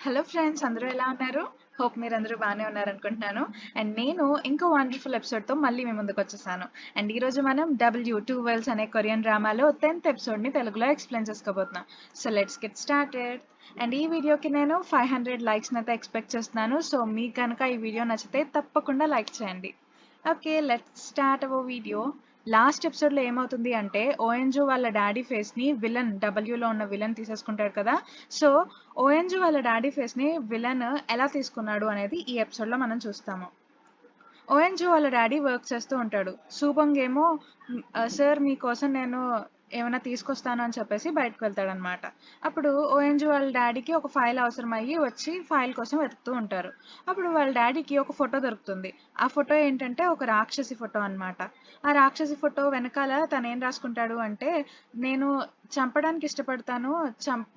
Hello friends, అందరూ ఎలా ఉన్నారు? హోప్ మీరందరూ బాగానే ఉన్నారనుకుంటున్నాను. అండ్ నేను ఇంకో వండర్‌ఫుల్ ఎపిసోడ్‌తో మళ్ళీ మీ ముందుకొచ్చేసాను. అండ్ ఈరోజు మనం 'టూ వరల్డ్స్' అనే కొరియన్ డ్రామాలో 10th ఎపిసోడ్‌ని తెలుగులో ఎక్స్‌ప్లెయిన్ చేసుకోబోతున్నాం. So let's get started. And ఈ వీడియోకి నేను 500 లైక్స్‌నైతే ఎక్స్‌పెక్ట్ చేస్తున్నాను. సో మీకు గనక ఈ వీడియో నచ్చితే తప్పకుండా లైక్ చేయండి. Okay, let's start our video. Last ఎపిసోడ్‌లో ఏమవుతుంది అంటే ఓఎన్జు వాళ్ళ డాడీ ఫేస్‌ని విలన్ డబ్ల్యూలో ఉన్న విలన్ తీసేసుకుంటాడు కదా! సో ఓఎన్జి వాళ్ళ డాడీ ఫేస్‌ని విలన్ ఎలా తీసుకున్నాడు అనేది ఈ ఎపిసోడ్‌లో మనం చూస్తాము. ఓఎన్జి వాళ్ళ డాడీ వర్క్ చేస్తూ ఉంటాడు. సూబంగ్ ఏమో సార్ మీకోసం నేను ఏమైనా తీసుకొస్తాను అని చెప్పేసి బయటకు వెళ్తాడనమాట. అప్పుడు ఓఎన్జి వాళ్ళ డాడీకి ఒక ఫైల్ అవసరమయ్యి వచ్చి ఫైల్ కోసం వెతుకుతూ ఉంటారు. అప్పుడు వాళ్ళ డాడీకి ఒక ఫోటో దొరుకుతుంది. ఆ ఫోటో ఏంటంటే ఒక రాక్షసి ఫోటో అనమాట. ఆ రాక్షసి ఫోటో వెనకాల తను ఏం రాసుకుంటాడు అంటే నేను చంపడానికి ఇష్టపడతాను.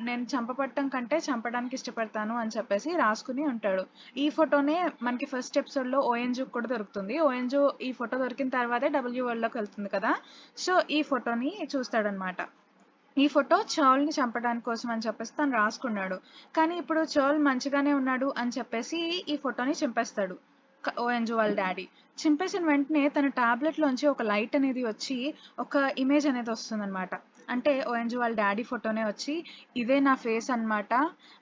నేను చంపబడటం కంటే చంపడానికి ఇష్టపడతాను అని చెప్పేసి రాసుకుని ఉంటాడు. ఈ ఫోటోనే మనకి ఫస్ట్ ఎపిసోడ్‌లో ఓఎన్‌జూకి కూడా దొరుకుతుంది. ఓఎన్‌జూ ఈ ఫోటో దొరికిన తర్వాతే డబ్ల్యూ వరల్డ్‌లోకి వెళ్తుంది కదా! సో, ఈ ఫోటోని చూస్తాడనమాట. ఈ ఫోటో చౌల్‌ని చంపడానికి కోసం అని చెప్పేసి తను రాసుకున్నాడు. కానీ ఇప్పుడు చౌల్ మంచిగానే ఉన్నాడు అని చెప్పేసి ఈ ఫోటోని చింపేస్తాడు. ఓఎన్‌జూ వాళ్ళ డాడీ. చింపేసిన వెంటనే తన టాబ్లెట్‌లోంచి ఒక లైట్ అనేది వచ్చి ఒక ఇమేజ్ అనేది వస్తుందనమాట. అంటే ఓఎన్‌జీ వాళ్ళ డాడీ ఫోటోనే వచ్చి ఇదే నా ఫేస్ అన్నమాట.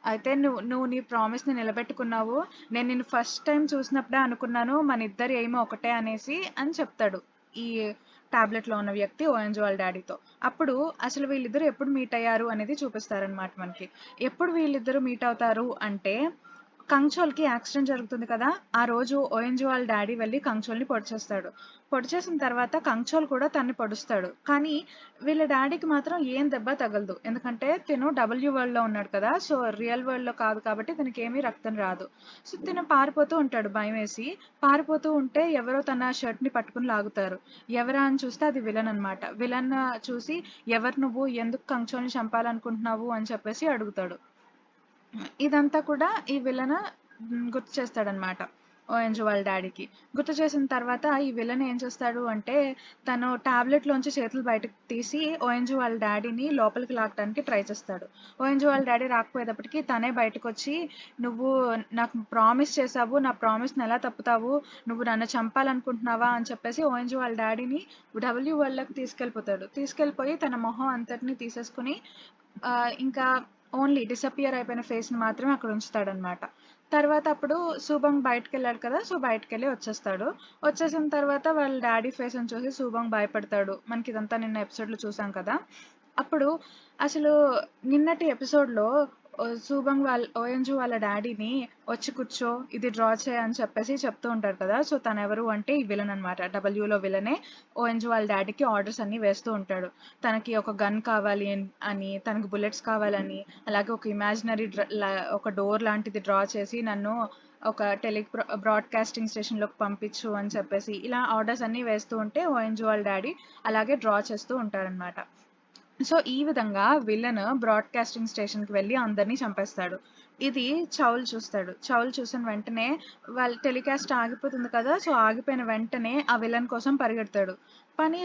అయితే నువ్వు నువ్వు నీ ప్రామిస్‌ని నిలబెట్టుకున్నావు. నేను నిన్ను ఫస్ట్ టైమ్ చూసినప్పుడే అనుకున్నాను మనిద్దరి ఎయిమ్ ఒకటే అనేసి అని చెప్తాడు. ఈ టాబ్లెట్‌లో ఉన్న వ్యక్తి ఓఎన్‌జీ వాళ్ళ డాడీతో. అప్పుడు అసలు వీళ్ళిద్దరూ ఎప్పుడు మీట్ అయ్యారు అనేది చూపిస్తారనమాట మనకి. ఎప్పుడు వీళ్ళిద్దరూ మీట్ అవుతారు అంటే కంచోల్‌కి యాక్సిడెంట్ జరుగుతుంది కదా! ఆ రోజు ఓఎన్‌జీ వాళ్ళ డాడీ వెళ్లి కంచోల్‌ని పొడిచేస్తాడు. పొడిచేసిన తర్వాత కంచోల్ కూడా తన్ని పొడుస్తాడు. కానీ వీళ్ళ డాడీకి మాత్రం ఏం దెబ్బ తగలదు. ఎందుకంటే తిను డబ్ల్యూ వరల్డ్‌లో ఉన్నాడు కదా! సో రియల్ వరల్డ్‌లో కాదు కాబట్టి తనకేమీ రక్తం రాదు. సో తిను పారిపోతూ ఉంటాడు భయమేసి. పారిపోతూ ఉంటే ఎవరో తన షర్ట్‌ని పట్టుకొని లాగుతారు. ఎవరా అని చూస్తే అది విలన్ అన్నమాట. విలన్ చూసి ఎవరు నువ్వు? ఎందుకు కంచోల్‌ని చంపాలనుకుంటున్నావు? అని చెప్పేసి అడుగుతాడు. ఇదంతా కూడా ఈ విలన్ గుర్తు చేస్తాడనమాట ఓఎన్జీ వాళ్ళ డాడీకి. గుర్తు చేసిన తర్వాత ఈ విలన్ ఏం చేస్తాడు అంటే తను టాబ్లెట్లోంచి చేతులు బయటకు తీసి ఓఎన్జీ వాళ్ళ డాడీని లోపలికి లాగడానికి ట్రై చేస్తాడు. ఓఎన్జీ వాళ్ళ డాడీ రాకపోయేటప్పటికి తనే బయటకు వచ్చి నువ్వు నాకు ప్రామిస్ చేసావు, నా ప్రామిస్ని ఎలా తప్పుతావు, నువ్వు నన్ను చంపాలనుకుంటున్నావా అని చెప్పేసి ఓఎన్జీ వాళ్ళ డాడీని డబ్ల్యూ వరల్డ్‌లోకి తీసుకెళ్ళిపోతాడు. తీసుకెళ్ళిపోయి తన మొహం అంతటిని తీసేసుకుని ఇంకా ఓన్లీ డిసపియర్ అయిపోయిన ఫేస్‌ని మాత్రమే అక్కడ ఉంచుతాడనమాట. తర్వాత అప్పుడు సూబంగ్ బయటికెళ్ళాడు కదా! సో, బయటికెళ్ళి వచ్చేస్తాడు. వచ్చేసిన తర్వాత వాళ్ళ డాడీ ఫేస్‌ని చూసి సూబంగ్ భయపడతాడు. మనకిదంతా నిన్న ఎపిసోడ్‌లో చూసాం కదా! అప్పుడు అసలు నిన్నటి ఎపిసోడ్‌లో సూబంగ్ ఓఎన్జీ వాళ్ళ డాడీని వచ్చి కూర్చో, ఇది డ్రా చేయి అని చెప్పేసి చెప్తూ ఉంటారు కదా! సో, తనెవరు అంటే ఈ విలన్ అనమాట. డబ్ల్యూలో విలనే ఓఎన్జీ వాళ్ళ డాడీకి ఆర్డర్స్ అన్నీ వేస్తూ ఉంటాడు. తనకి ఒక గన్ కావాలి అని, తనకి బుల్లెట్స్ కావాలని, అలాగే ఒక ఇమాజినరీ ఒక డోర్ లాంటిది డ్రా చేసి నన్ను ఒక బ్రాడ్‌కాస్టింగ్ స్టేషన్‌లోకి పంపించు అని చెప్పేసి ఇలా ఆర్డర్స్ అన్నీ వేస్తూ ఉంటే ఓఎన్జీ వాళ్ళ డాడీ అలాగే డ్రా చేస్తూ ఉంటారనమాట. సో, ఈ విధంగా విలన్ బ్రాడ్‌కాస్టింగ్ స్టేషన్‌కి వెళ్లి అందరిని చంపేస్తాడు. ఇది చౌల్ చూస్తాడు. చౌల్ చూసిన వెంటనే వాళ్ళ టెలికాస్ట్ ఆగిపోతుంది కదా! సో, ఆగిపోయిన వెంటనే ఆ విలన్ కోసం పరిగెడతాడు. కానీ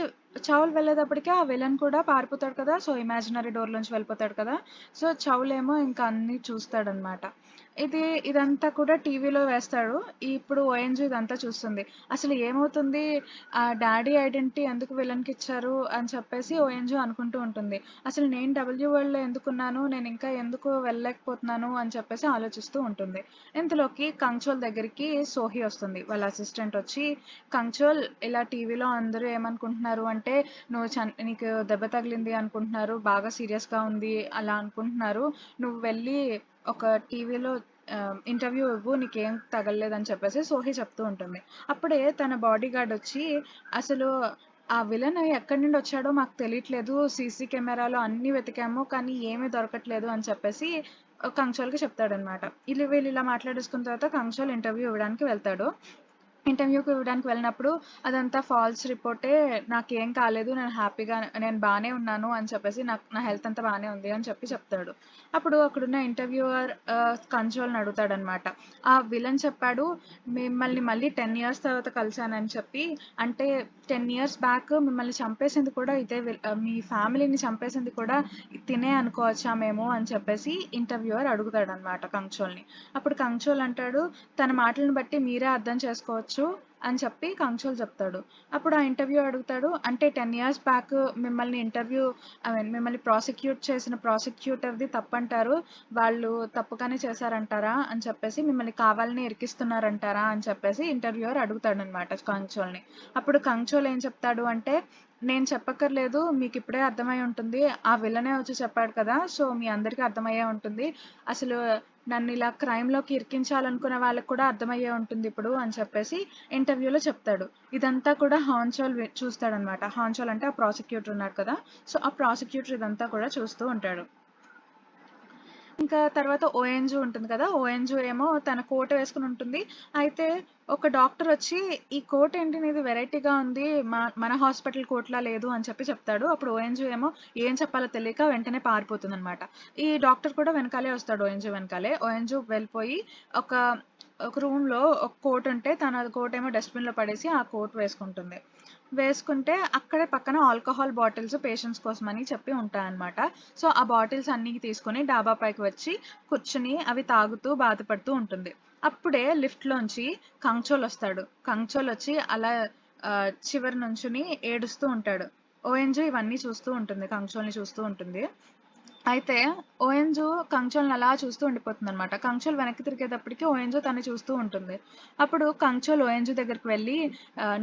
చౌల్ వెళ్ళేటప్పటికే ఆ విలన్ కూడా పారిపోతాడు కదా! సో, ఇమాజినరీ డోర్‌లోంచి వెళ్ళిపోతాడు కదా! సో, చౌల్ ఏమో ఇంకా అన్నీ చూస్తాడనమాట. ఇదంతా కూడా టీవీలో వేస్తాడు. ఇప్పుడు ఓఎన్‌జీ ఇదంతా చూస్తుంది. అసలు ఏమవుతుంది? డాడీ ఐడెంటిటీ ఎందుకు విలన్‌కిచ్చారు అని చెప్పేసి ఓఎన్‌జీ అనుకుంటూ ఉంటుంది. అసలు నేను డబ్ల్యూ వరల్డ్‌లో ఎందుకున్నాను? నేను ఇంకా ఎందుకు వెళ్ళలేకపోతున్నాను అని చెప్పేసి ఆలోచిస్తూ ఉంటుంది. ఇంతలోకి కంచోల్ దగ్గరికి సోహి వస్తుంది. వాళ్ళ అసిస్టెంట్ వచ్చి కంచోల్ ఇలా టీవీలో అందరూ ఏమనుకుంటున్నారు అంటే నీకు దెబ్బ తగిలింది అనుకుంటున్నారు. బాగా సీరియస్‌గా ఉంది అలా అనుకుంటున్నారు. నువ్వు వెళ్ళి ఒక టీవీలో ఇంటర్వ్యూ ఇవ్వు, నీకేం తగలలేదని చెప్పేసి సోహి చెప్తూ ఉంటుంది. అప్పుడే తన బాడీగార్డ్ వచ్చి అసలు ఆ విలన్ ఎక్కడి నుండి వచ్చాడో మాకు తెలియట్లేదు. సీసీ కెమెరాలో అన్నీ వెతికాము. కానీ ఏమీ దొరకట్లేదు అని చెప్పేసి కంచోల్‌కి చెప్తాడనమాట. వీళ్ళు ఇలా మాట్లాడేసుకున్న తర్వాత కంచోల్ ఇంటర్వ్యూ ఇవ్వడానికి వెళ్తాడు. ఇంటర్వ్యూకి ఇవ్వడానికి వెళ్ళినప్పుడు అదంతా ఫాల్స్ రిపోర్టే, నాకేం కాలేదు, నేను బానే ఉన్నాను అని చెప్పేసి, నా హెల్త్ అంతా బానే ఉంది అని చెప్తాడు. అప్పుడు అక్కడున్న ఇంటర్వ్యూవర్ కంట్రోల్ని అడుగుతాడనమాట. ఆ విలన్ చెప్పాడు, మిమ్మల్ని మళ్ళీ 10 ఇయర్స్ తర్వాత కలిశానని చెప్పి, అంటే 10 ఇయర్స్ బ్యాక్ మిమ్మల్ని చంపేసింది కూడా మీ ఫ్యామిలీని చంపేసింది కూడా తినే అనుకోవచ్చా మేము అని చెప్పేసి ఇంటర్వ్యూవర్ అడుగుతాడనమాట కంచోల్ని. అప్పుడు కంచోల్ అంటాడు, తన మాటలను బట్టి మీరే అర్థం చేసుకోవచ్చు అని చెప్పి కంచోల్ చెప్తాడు. అప్పుడు ఆ ఇంటర్వ్యూ అడుగుతాడు, అంటే 10 ఇయర్స్ బ్యాక్ మిమ్మల్ని ప్రాసిక్యూట్ చేసిన ప్రాసిక్యూటర్ది తప్పంటారు, వాళ్ళు తప్పుగానే చేశారంటారా అని చెప్పేసి, మిమ్మల్ని కావాలని ఇరికిస్తున్నారంటారా అని చెప్పేసి ఇంటర్వ్యూవర్ అడుగుతాడనమాట కంచోల్ని. అప్పుడు కంచోల్ ఏం చెప్తాడు అంటే, నేను చెప్పక్కర్లేదు, మీకు ఇప్పుడే అర్థమై ఉంటుంది, ఆ విలనే వచ్చి చెప్పాడు కదా, సో మీ అందరికీ అర్థమయ్యే ఉంటుంది, అసలు నన్ను ఇలా క్రైమ్లోకి ఇరికించాలనుకునే వాళ్ళకి కూడా అర్థమయ్యే ఉంటుంది ఇప్పుడు అని చెప్పేసి ఇంటర్వ్యూలో చెప్తాడు. ఇదంతా కూడా హాన్చోల్ చూస్తాడనమాట. హాన్చోల్ అంటే ఆ ప్రాసిక్యూటర్ ఉన్నాడు కదా, సో ఆ ప్రాసిక్యూటర్ ఇదంతా కూడా చూస్తూ ఉంటాడు. ఇంకా తర్వాత ఓఎన్జు ఉంటుంది కదా, ఓఎన్జు ఏమో తన కోట్ వేసుకుని ఉంటుంది. అయితే ఒక డాక్టర్ వచ్చి, ఈ కోట్ ఏంటి నీది వెరైటీగా ఉంది, మన హాస్పిటల్ కోట్లా లేదు అని చెప్తాడు. అప్పుడు ఓఎన్జు ఏమో ఏం చెప్పాలో తెలియక వెంటనే పారిపోతుంది అనమాట. ఈ డాక్టర్ కూడా వెనకాలే వస్తాడు, ఓఎన్జు వెనకాలే. ఓఎన్జు వెళ్ళిపోయి ఒక ఒక రూమ్లో ఒక కోట్ ఉంటే, తన కోట్ ఏమో డస్ట్బిన్లో పడేసి ఆ కోట్ వేసుకుంటే అక్కడే పక్కన ఆల్కహాల్ బాటిల్స్ పేషెంట్స్ కోసం అని చెప్పి ఉంటాయన్నమాట. సో ఆ బాటిల్స్ అన్ని తీసుకొని డాబా పైకి వచ్చి కూర్చుని అవి తాగుతూ బాధపడుతూ ఉంటుంది. అప్పుడే లిఫ్ట్ లోంచి కంచోల్ వస్తాడు. కంచోల్ వచ్చి అలా చివరి నుంచుని ఏడుస్తూ ఉంటాడు. ఓఎన్జు ఇవన్నీ చూస్తూ ఉంటుంది, కంచోల్ని చూస్తూ ఉంటుంది. అయితే ఓఎన్జు కంచోల్ని అలా చూస్తూ ఉండిపోతుందనమాట. కంచోల్ వెనక్కి తిరిగేటప్పటికి ఓఎన్జు తనని చూస్తూ ఉంటుంది. అప్పుడు కంచోల్ ఓఎన్జు దగ్గరికి వెళ్ళి,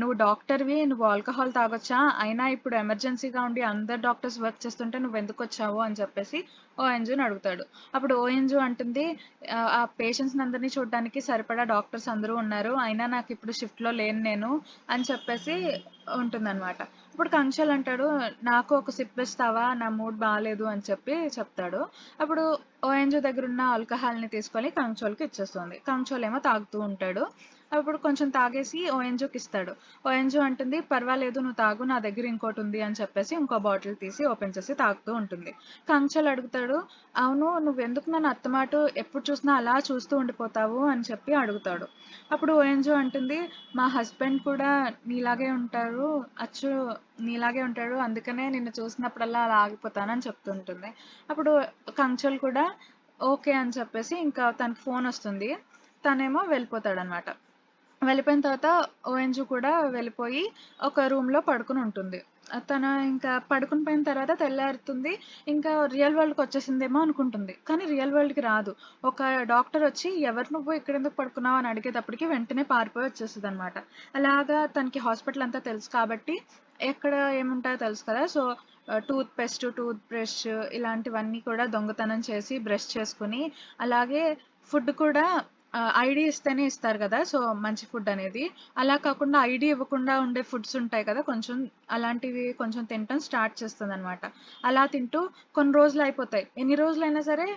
నువ్వు డాక్టర్వి, నువ్వు ఆల్కహాల్ తాగొచ్చా, అయినా ఇప్పుడు ఎమర్జెన్సీగా ఉండి అందరు డాక్టర్స్ వర్క్ చేస్తుంటే నువ్వెందుకు వచ్చావు అని చెప్పేసి ఓఎన్జుని అడుగుతాడు. అప్పుడు ఓఎన్జు అంటుంది, ఆ పేషెంట్స్ అందరినీ చూడడానికి సరిపడా డాక్టర్స్ అందరూ ఉన్నారు, అయినా నాకు ఇప్పుడు షిఫ్ట్లో లేను నేను అని చెప్పేసి ఉంటుందన్నమాట. ఇప్పుడు కంచోల్ అంటాడు, నాకు ఒక సిప్ ఇస్తావా, నా మూడ్ బాగాలేదు అని చెప్తాడు. అప్పుడు ఓఎన్జు దగ్గర ఉన్న ఆల్కహాల్ని తీసుకొని కంచోల్కి ఇచ్చేస్తుంది. కంచోల్ ఏమో తాగుతూ ఉంటాడు. అప్పుడు కొంచెం తాగేసి ఓఎన్జుకి ఇస్తాడు. ఓఎన్జు అంటుంది, పర్వాలేదు నువ్వు తాగు, నా దగ్గర ఇంకోటి ఉంది అని చెప్పేసి ఇంకో బాటిల్ తీసి ఓపెన్ చేసి తాగుతూ ఉంటుంది. కంచోల్ అడుగుతాడు, అవును నువ్వెందుకు నన్ను అత్తమాటు ఎప్పుడు చూసినా అలా చూస్తూ ఉండిపోతావు అని చెప్పి అడుగుతాడు. అప్పుడు ఓఎన్జు అంటుంది, మా హస్బెండ్ కూడా నీలాగే ఉంటాడు, అందుకనే నిన్ను చూసినప్పుడల్లా అలా ఆగిపోతానని చెప్తుంటుంది. అప్పుడు కంచోల్ కూడా ఓకే అని చెప్పేసి ఇంకా తనకి ఫోన్ వస్తుంది. తనేమో వెళ్ళిపోతాడనమాట. వెళ్ళిపోయిన తర్వాత ఓఎన్జు కూడా వెళ్ళిపోయి ఒక రూమ్లో పడుకుని ఉంటుంది. తను ఇంకా పడుకుని పోయిన తర్వాత తెల్లారుతుంది. ఇంకా రియల్ వరల్డ్కి వచ్చేసిందేమో అనుకుంటుంది, కానీ రియల్ వరల్డ్కి రాదు. ఒక డాక్టర్ వచ్చి, ఎవరు నువ్వు ఇక్కడ ఎందుకు పడుకున్నావు అని అడిగేటప్పటికి వెంటనే పారిపోయి వచ్చేస్తుంది అనమాట. అలాగా తనకి హాస్పిటల్ అంతా తెలుసు కాబట్టి ఎక్కడ ఏముంటాయో తెలుసు కదా, so toothpaste, toothbrush ఇలాంటివన్నీ కూడా దొంగతనం చేసి బ్రష్ చేసుకుని, అలాగే ఫుడ్ కూడా ఐడీ ఇస్తేనే ఇస్తారు కదా, సో మంచి ఫుడ్ అనేది, అలా కాకుండా ఐడీ ఇవ్వకుండా ఉండే ఫుడ్స్ ఉంటాయి కదా కొంచెం, అలాంటివి కొంచెం తినటం స్టార్ట్ చేస్తుంది అనమాట. అలా తింటూ కొన్ని రోజులు అయిపోతాయి. ఎన్ని రోజులైనా సరే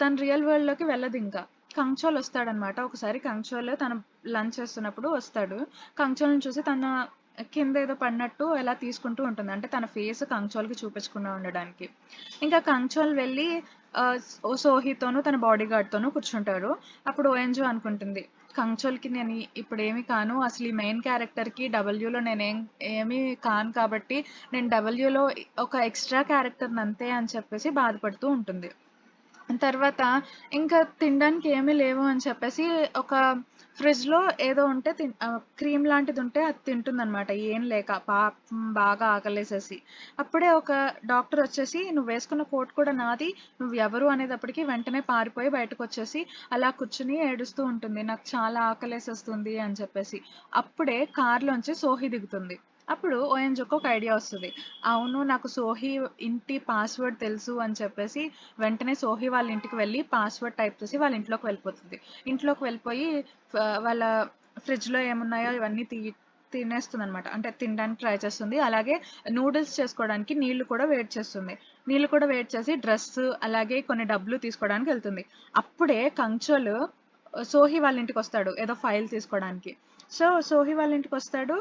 తను రియల్ వరల్డ్లోకి వెళ్ళదు. ఇంకా కంచోల్ వస్తాడనమాట. ఒకసారి కంచోల్ తన లంచ్ చేస్తున్నప్పుడు వస్తాడు. కంచోల్ని చూసి తన కింద ఏదో పడినట్టు ఎలా తీసుకుంటూ ఉంటుంది, అంటే తన ఫేస్ కంచోల్కి చూపించకుండా ఉండడానికి. ఇంకా కంచోల్ వెళ్ళి సోహితోనూ తన బాడీ గార్డ్తోనూ కూర్చుంటాడు. అప్పుడు ఓఎన్జు అనుకుంటుంది, కంచోల్కి నేను ఇప్పుడు ఏమి కాను, అసలు ఈ మెయిన్ క్యారెక్టర్కి డబ్ల్యూలో ఏమీ కాను కాబట్టి నేను డబ్ల్యూలో ఒక ఎక్స్ట్రా క్యారెక్టర్ అంతే అని చెప్పేసి బాధపడుతూ ఉంటుంది. తర్వాత ఇంకా తినడానికి ఏమీ లేవు అని చెప్పేసి ఒక ఫ్రిడ్జ్లో ఏదో ఉంటే క్రీమ్ లాంటిది ఉంటే అది తింటుందన్నమాట, ఏం లేక బాగా ఆకలేసేసి. అప్పుడే ఒక డాక్టర్ వచ్చేసి, నువ్వు వేసుకున్న కోట్ కూడా నాది, నువ్వు ఎవరు అనేటప్పటికి వెంటనే పారిపోయి బయటకు వచ్చేసి అలా కూర్చుని ఏడుస్తూ ఉంటుంది, నాకు చాలా ఆకలేసేస్తుంది అని చెప్పేసి. అప్పుడే కార్లోంచి సోహి దిగుతుంది. అప్పుడు ఓఎన్జీకి ఒక ఐడియా వస్తుంది, అవును నాకు సోహి ఇంటి పాస్వర్డ్ తెలుసు అని చెప్పేసి వెంటనే సోహి వాళ్ళ ఇంటికి వెళ్ళి పాస్వర్డ్ టైప్ చేసి వాళ్ళ ఇంట్లోకి వెళ్ళిపోతుంది. ఇంట్లోకి వెళ్ళిపోయి వాళ్ళ ఫ్రిడ్జ్లో ఏమున్నాయో ఇవన్నీ తినేస్తుంది అనమాట, అంటే తినడానికి ట్రై చేస్తుంది. అలాగే నూడిల్స్ చేసుకోవడానికి నీళ్లు కూడా వేడి చేసి డ్రెస్ అలాగే కొన్ని డబ్బులు తీసుకోవడానికి వెళ్తుంది. అప్పుడే కంచోల్ సోహి వాళ్ళ ఇంటికి వస్తాడు ఏదో ఫైల్ తీసుకోవడానికి. సో సోహి వాళ్ళ ఇంటికి వస్తాడు.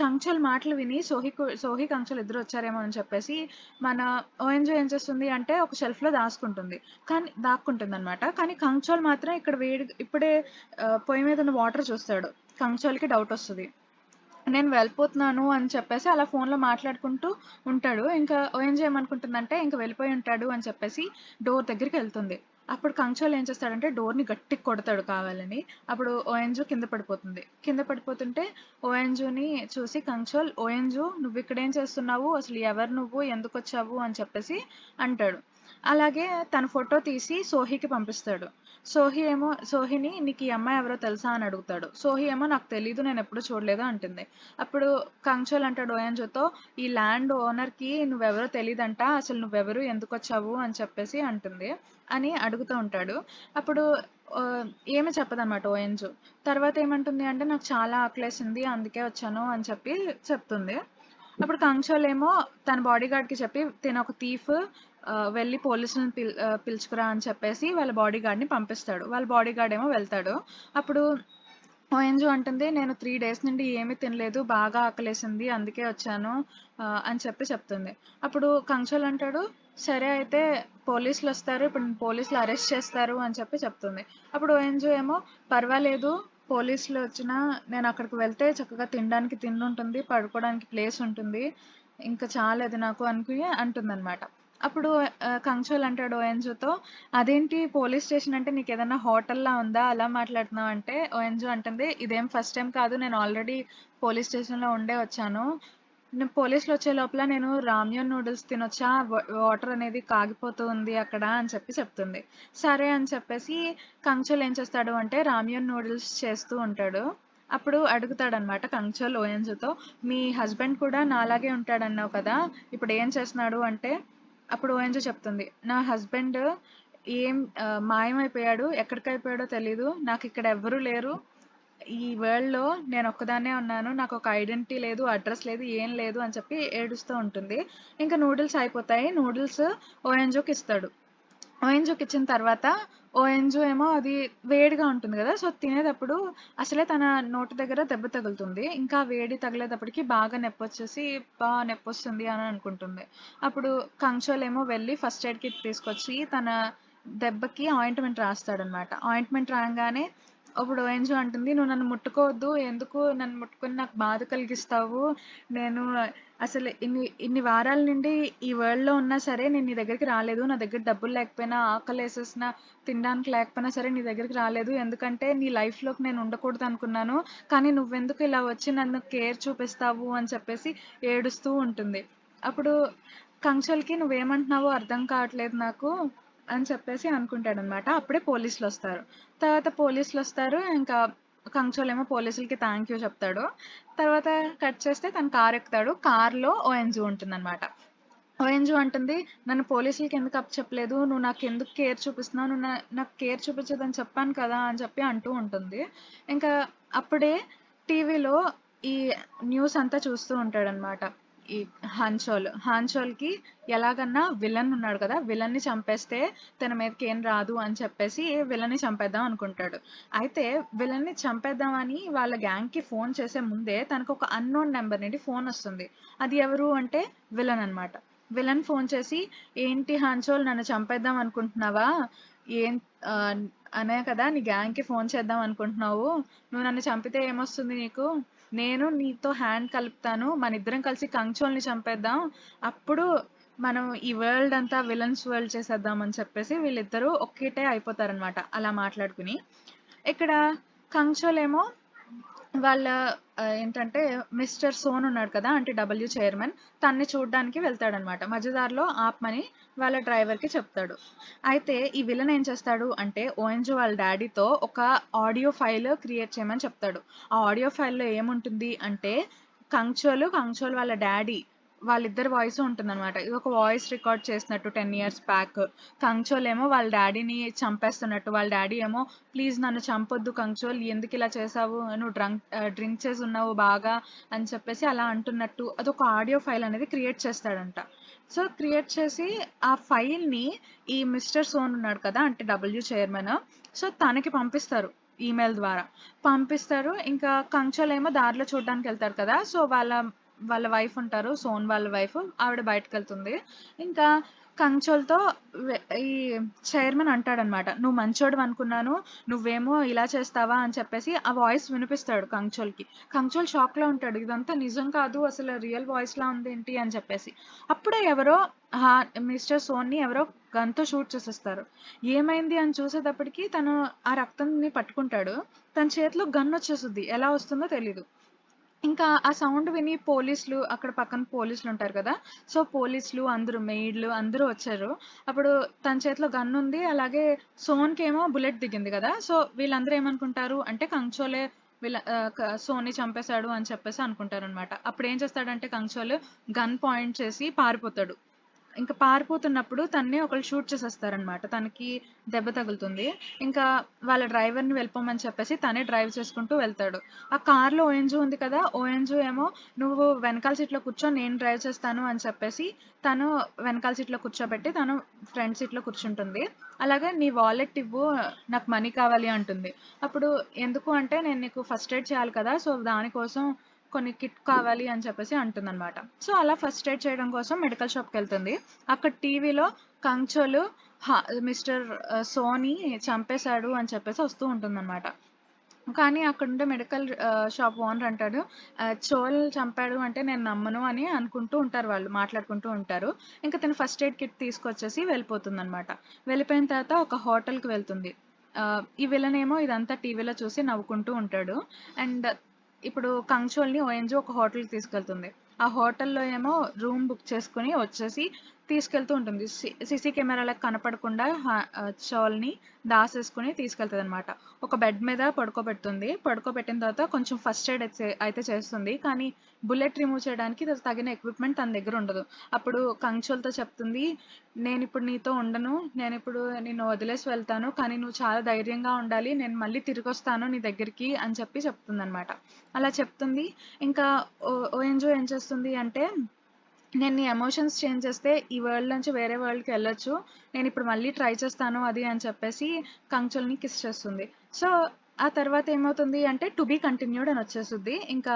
కంచల్ మాటలు విని సోహి కంచల్ ఇద్దరు వచ్చారేమో అని చెప్పేసి మన ఓఎన్జీ ఏం చేస్తుంది అంటే ఒక షెల్ఫ్ లో దాక్కుంటుంది అనమాట. కానీ కంచోల్ మాత్రం ఇక్కడ ఇప్పుడే పొయ్యి మీద ఉన్న వాటర్ చూస్తాడు. కంచోల్కి డౌట్ వస్తుంది. నేను వెళ్ళిపోతున్నాను అని చెప్పేసి అలా ఫోన్లో మాట్లాడుకుంటూ ఉంటాడు. ఇంకా ఓఎన్జీ ఏమనుకుంటుందంటే ఇంకా వెళ్ళిపోయి ఉంటాడు అని చెప్పేసి డోర్ దగ్గరికి వెళ్తుంది. అప్పుడు కంచోల్ ఏం చేస్తాడంటే డోర్ని గట్టిగా కొడతాడు కావాలని. అప్పుడు ఓఎన్జు కింద పడిపోతుంది. కింద పడిపోతుంటే ఓఎన్జుని చూసి కంచోల్, ఓఎన్జు నువ్వు ఇక్కడేం చేస్తున్నావు, అసలు ఎవరు నువ్వు, ఎందుకు వచ్చావు అని చెప్పేసి అంటాడు. అలాగే తన ఫోటో తీసి సోహికి పంపిస్తాడు. సోహిని నీకు ఈ అమ్మాయి ఎవరో తెలుసా అని అడుగుతాడు. సోహి ఏమో నాకు తెలీదు, నేను ఎప్పుడు చూడలేదు అంటుంది. అప్పుడు కంచోల్ అంటాడు ఓఎన్జోతో, ఈ ల్యాండ్ ఓనర్కి నువ్వెవరో తెలీదంట, అసలు నువ్వెవరు, ఎందుకు వచ్చావు అని చెప్పేసి అంటుంది అని అడుగుతూ ఉంటాడు. అప్పుడు ఏమి చెప్పదన్నమాట ఓఎన్జు. తర్వాత ఏమంటుంది అంటే నాకు చాలా ఆకలేసింది అందుకే వచ్చాను అని చెప్తుంది. అప్పుడు కంచోల్ ఏమో తన బాడీ గార్డ్కి చెప్పి తిన ఒక థీఫ్, వెళ్ళి పోలీసులను పిలుచుకురా అని చెప్పేసి వాళ్ళ బాడీ గార్డ్ని పంపిస్తాడు. వాళ్ళ బాడీ గార్డ్ ఏమో వెళ్తాడు. అప్పుడు ఓఎన్జు అంటుంది నేను 3 days నుండి ఏమీ తినలేదు, బాగా ఆకలేసింది అందుకే వచ్చాను అని చెప్తుంది. అప్పుడు కంచోల్ అంటాడు సరే అయితే పోలీసులు వస్తారు, ఇప్పుడు పోలీసులు అరెస్ట్ చేస్తారు అని చెప్తుంది. అప్పుడు ఓఎన్జు ఏమో పర్వాలేదు, పోలీసులు వచ్చినా నేను అక్కడికి వెళ్తే చక్కగా తినడానికి తిండి ఉంటుంది, పడుకోవడానికి ప్లేస్ ఉంటుంది, ఇంకా చాలేదు నాకు అనుకుని అంటుందన్నమాట. అప్పుడు కంచోల్ అంటాడు ఓఎన్జుతో, అదేంటి పోలీస్ స్టేషన్ అంటే నీకు ఏదైనా హోటల్లా ఉందా, అలా మాట్లాడుతున్నావు అంటే ఓఎన్జు అంటుంది ఇదేం ఫస్ట్ టైం కాదు, నేను ఆల్రెడీ పోలీస్ స్టేషన్లో ఉండే వచ్చాను, నేను పోలీసులు వచ్చే లోపల నేను రామ్యూన్ నూడిల్స్ తినొచ్చా, వాటర్ అనేది కాగిపోతూ ఉంది అక్కడ అని చెప్తుంది. సరే అని చెప్పేసి కంచోల్ ఏం చేస్తాడు అంటే రామ్యూన్ నూడిల్స్ చేస్తూ ఉంటాడు. అప్పుడు అడుగుతాడనమాట కంచోల్ ఓఎన్జుతో, మీ హస్బెండ్ కూడా నాలాగే ఉంటాడన్నావు కదా, ఇప్పుడు ఏం చేస్తున్నాడు అంటే అప్పుడు ఓఎన్జి చెప్తుంది నా హస్బెండ్ మాయమైపోయాడు, ఎక్కడికైపోయాడో తెలీదు, నాకు ఇక్కడ ఎవ్వరూ లేరు, ఈ వరల్డ్లో నేను ఒక్కదాన్నే ఉన్నాను, నాకు ఒక ఐడెంటిటీ లేదు, అడ్రస్ లేదు, ఏం లేదు అని చెప్పి ఏడుస్తూ ఉంటుంది. ఇంకా నూడిల్స్ అయిపోతాయి. నూడిల్స్ ఓఎన్జోకి ఇస్తాడు. ఓఎన్జోకి ఇచ్చిన తర్వాత ఓఎన్జో ఏమో అది వేడిగా ఉంటుంది కదా, సో తినేటప్పుడు అసలే తన నోటి దగ్గర దెబ్బ తగులుతుంది. ఇంకా వేడి తగిలేటప్పటికి బాగా నొప్పి వస్తుంది అని అనుకుంటుంది. అప్పుడు కంచోల్ ఏమో వెళ్ళి ఫస్ట్ ఎయిడ్ కిట్ తీసుకొచ్చి తన దెబ్బకి ఆయింట్మెంట్ రాస్తాడనమాట. ఆయింట్మెంట్ రాగానే అప్పుడు ఓఎన్జో అంటుంది నువ్వు నన్ను ముట్టుకోవద్దు, ఎందుకు నన్ను ముట్టుకొని నాకు బాధ కలిగిస్తావు, నేను అసలు ఇన్ని వారాల నుండి ఈ వరల్డ్లో ఉన్నా సరే నేను నీ దగ్గరికి రాలేదు, నా దగ్గర డబ్బులు లేకపోయినా ఆకలేసేసిన తినడానికి లేకపోయినా సరే నీ దగ్గరికి రాలేదు, ఎందుకంటే నీ లైఫ్లోకి నేను ఉండకూడదు అనుకున్నాను, కానీ నువ్వెందుకు ఇలా వచ్చి నన్ను కేర్ చూపిస్తావు అని చెప్పేసి ఏడుస్తూ ఉంటుంది. అప్పుడు కంచోల్కి నువ్వేమంటున్నావో అర్థం కావట్లేదు నాకు అని చెప్పేసి అనుకుంటాడనమాట. అప్పుడే పోలీసులు వస్తారు. ఇంకా కంచోల్ ఏమో పోలీసులకి థ్యాంక్ యూ చెప్తాడు. తర్వాత కట్ చేస్తే తను కార్ ఎక్కుతాడు. కార్లో ఓఎన్జి ఉంటుందన్నమాట. ఓఎన్జి అంటుంది నన్ను పోలీసులకి ఎందుకు అప్పచెప్పలేదు, నువ్వు నాకు ఎందుకు కేర్ చూపిస్తున్నావు, నువ్వు నాకు కేర్ చూపించదని చెప్పాను కదా అని అంటూ ఉంటుంది. ఇంకా అప్పుడే టీవీలో ఈ న్యూస్ అంతా చూస్తూ ఉంటాడనమాట ఈ హాన్చోల్కి ఎలాగన్నా విలన్ ఉన్నాడు కదా, విలన్ని చంపేస్తే తన మీదకి ఏం రాదు అని చెప్పేసి విలన్ని చంపేద్దాం అనుకుంటాడు. అయితే విలన్ని చంపేద్దామని వాళ్ళ గ్యాంగ్కి ఫోన్ చేసే ముందే తనకు ఒక అన్నోన్ నెంబర్ నుండి ఫోన్ వస్తుంది. అది ఎవరు అంటే విలన్ అనమాట. విలన్ ఫోన్ చేసి ఏంటి హాన్చోల్ నన్ను చంపేద్దాం అనుకుంటున్నావా, ఏం అనే కదా నీ గ్యాంగ్కి ఫోన్ చేద్దాం అనుకుంటున్నావు, నువ్వు నన్ను చంపితే ఏమొస్తుంది నీకు, నేను నీతో హ్యాండ్ కలుపుతాను, మన ఇద్దరం కలిసి కంచోల్ని చంపేద్దాం, అప్పుడు మనం ఈ వరల్డ్ అంతా విలన్స్ వరల్డ్ చేసేద్దాం అని చెప్పేసి వీళ్ళిద్దరూ ఒక్కటే అయిపోతారనమాట అలా మాట్లాడుకుని. ఇక్కడ కంచోల్ ఏమో వాళ్ళ ఏంటంటే మిస్టర్ సోన్ ఉన్నాడు కదా, అంటే డబ్ల్యూ చైర్మన్, తన్ని చూడడానికి వెళ్తాడనమాట. మధ్యదారిలో ఆపమని వాళ్ళ డ్రైవర్కి చెప్తాడు. అయితే ఈ విలన్ ఏం చేస్తాడు అంటే ఓఎన్జి వాళ్ళ డాడీతో ఒక ఆడియో ఫైల్ క్రియేట్ చేయమని చెప్తాడు. ఆ ఆడియో ఫైల్లో ఏముంటుంది అంటే కంచోల్ వాళ్ళ డాడీ వాళ్ళిద్దరి వాయిస్ ఉంటుందన్నమాట. ఇది ఒక వాయిస్ రికార్డ్ చేసినట్టు 10 years బ్యాక్. కంచోల్ ఏమో వాళ్ళ డాడీని చంపేస్తున్నట్టు, వాళ్ళ డాడీ ఏమో ప్లీజ్ నన్ను చంపొద్దు కంచోల్, ఎందుకు ఇలా చేసావు, నువ్వు డ్రింక్ చేసి ఉన్నావు బాగా అని చెప్పేసి అలా అంటున్నట్టు అదొక ఆడియో ఫైల్ అనేది క్రియేట్ చేస్తాడంట. సో క్రియేట్ చేసి ఆ ఫైల్ని ఈ మిస్టర్ సోన్ ఉన్నాడు కదా, అంటే డబ్ల్యూ చైర్మన్, సో తనకి పంపిస్తారు. ఈమెయిల్ ద్వారా పంపిస్తారు. ఇంకా కంచోల్ ఏమో దారిలో చూడడానికి వెళ్తారు కదా, సో వాళ్ళ వైఫ్ ఉంటారు, సోన్ వాళ్ళ వైఫ్, ఆవిడ బయటకెళ్తుంది. ఇంకా కంచోల్తో ఈ చైర్మన్ అంటాడనమాట, నువ్వు మంచోడు అనుకున్నాను, నువ్వేమో ఇలా చేస్తావా అని చెప్పేసి ఆ వాయిస్ వినిపిస్తాడు కంచోల్కి. కంచోల్ షాక్లో ఉంటాడు, ఇదంతా నిజం కాదు, అసలు రియల్ వాయిస్ లా ఉంది ఏంటి అని చెప్పేసి. అప్పుడే ఎవరో మిస్టర్ సోన్ని ఎవరో గన్తో షూట్ చేసేస్తారు. ఏమైంది అని చూసేటప్పటికి తను ఆ రక్తంని పట్టుకుంటాడు, తన చేతిలో గన్ వచ్చేస్తుంది, ఎలా వస్తుందో తెలీదు. ఇంకా ఆ సౌండ్ విని పోలీసులు, అక్కడ పక్కన పోలీసులు ఉంటారు కదా, సో పోలీసులు అందరూ, మెయిడ్లు అందరూ వచ్చారు. అప్పుడు తన చేతిలో గన్ ఉంది, అలాగే సోన్కేమో బుల్లెట్ దిగింది కదా, సో వీళ్ళందరూ ఏమనుకుంటారు అంటే కంచోలే సోన్ని చంపేశాడు అని చెప్పేసి అనుకుంటారు అనమాట. అప్పుడు ఏం చేస్తాడంటే కంచోల్ గన్ పాయింట్ చేసి పారిపోతాడు. ఇంకా పారిపోతున్నప్పుడు తన్ని ఒకళ్ళు షూట్ చేసేస్తారనమాట, తనకి దెబ్బ తగులుతుంది. ఇంకా వాళ్ళ డ్రైవర్ని వెళ్ళిపోమని చెప్పేసి తనే డ్రైవ్ చేసుకుంటూ వెళ్తాడు. ఆ కార్లో ఓఎన్జు ఉంది కదా, ఓఎన్జు ఏమో నువ్వు వెనకాల సీట్లో కూర్చో, నేను డ్రైవ్ చేస్తాను అని చెప్పేసి తను వెనకాల సీట్లో కూర్చోబెట్టి తను ఫ్రంట్ సీట్లో కూర్చుంటుంది. అలాగే నీ వాలెట్ ఇవ్వు, నాకు మనీ కావాలి అంటుంది. అప్పుడు ఎందుకు అంటే నేను నీకు ఫస్ట్ ఎయిడ్ చేయాలి కదా, సో దానికోసం కొన్ని కిట్ కావాలి అని చెప్పేసి అంటుందన్నమాట. సో అలా ఫస్ట్ ఎయిడ్ చేయడం కోసం మెడికల్ షాప్కి వెళ్తుంది. అక్కడ టీవీలో కంచోలు మిస్టర్ సోని చంపేశాడు అని చెప్పేసి వస్తూ ఉంటుందన్నమాట. కానీ అక్కడుండే మెడికల్ షాప్ ఓనర్ అంటాడు, చోల్ చంపాడు అంటే నేను నమ్మను అని అనుకుంటూ ఉంటారు, వాళ్ళు మాట్లాడుకుంటూ ఉంటారు. ఇంకా తను ఫస్ట్ ఎయిడ్ కిట్ తీసుకొచ్చేసి వెళ్ళిపోతుందన్నమాట. వెళ్ళిపోయిన తర్వాత ఒక హోటల్కి వెళ్తుంది. ఈ విలన్ ఏమో ఇదంతా టీవీలో చూసి నవ్వుకుంటూ ఉంటాడు. అండ్ ఇప్పుడు కంచోల్ని ఓఎన్జీ ఒక హోటల్కి తీసుకెళ్తుంది. ఆ హోటల్లో ఏమో రూమ్ బుక్ చేసుకుని వచ్చేసి తీసుకెళ్తూ ఉంటుంది. సీసీ కెమెరాలకు కనపడకుండా చోల్ని దాసేసుకుని తీసుకెళ్తుంది అనమాట. ఒక బెడ్ మీద పడుకోబెడుతుంది. పడుకోబెట్టిన తర్వాత కొంచెం ఫస్ట్ ఎయిడ్ అయితే చేస్తుంది, కానీ బుల్లెట్ రిమూవ్ చేయడానికి తగిన ఎక్విప్మెంట్ తన దగ్గర ఉండదు. అప్పుడు కంచోల్తో చెప్తుంది, నేను ఇప్పుడు నీతో ఉండను, నేను ఇప్పుడు నిన్ను వదిలేసి వెళ్తాను, కానీ నువ్వు చాలా ధైర్యంగా ఉండాలి, నేను మళ్ళీ తిరిగి వస్తాను నీ దగ్గరికి అని చెప్తుంది అనమాట. అలా చెప్తుంది. ఇంకా ఓఎన్జో ఏం చేస్తుంది అంటే, నేను నీ ఎమోషన్స్ చేంజ్ చేస్తే ఈ వరల్డ్ నుంచి వేరే వరల్డ్కి వెళ్ళొచ్చు, నేను ఇప్పుడు మళ్ళీ ట్రై చేస్తాను అది అని చెప్పేసి కంచోల్ని కిస్ చేస్తుంది. సో ఆ తర్వాత ఏమవుతుంది అంటే టు బీ కంటిన్యూడ్ అని వచ్చేస్తుంది. ఇంకా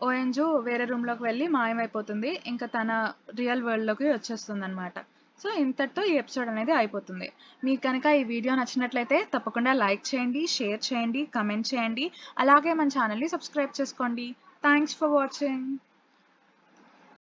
ఓఎన్జు వేరే రూమ్లోకి వెళ్ళి మాయమైపోతుంది, ఇంకా తన రియల్ వరల్డ్లోకి వచ్చేస్తుంది అనమాట. సో ఇంతటితో ఈ ఎపిసోడ్ అనేది అయిపోతుంది. మీకు కనుక ఈ వీడియో నచ్చినట్లయితే తప్పకుండా లైక్ చేయండి, షేర్ చేయండి, కమెంట్ చేయండి, అలాగే మన ఛానల్ని సబ్స్క్రైబ్ చేసుకోండి. Thanks for watching.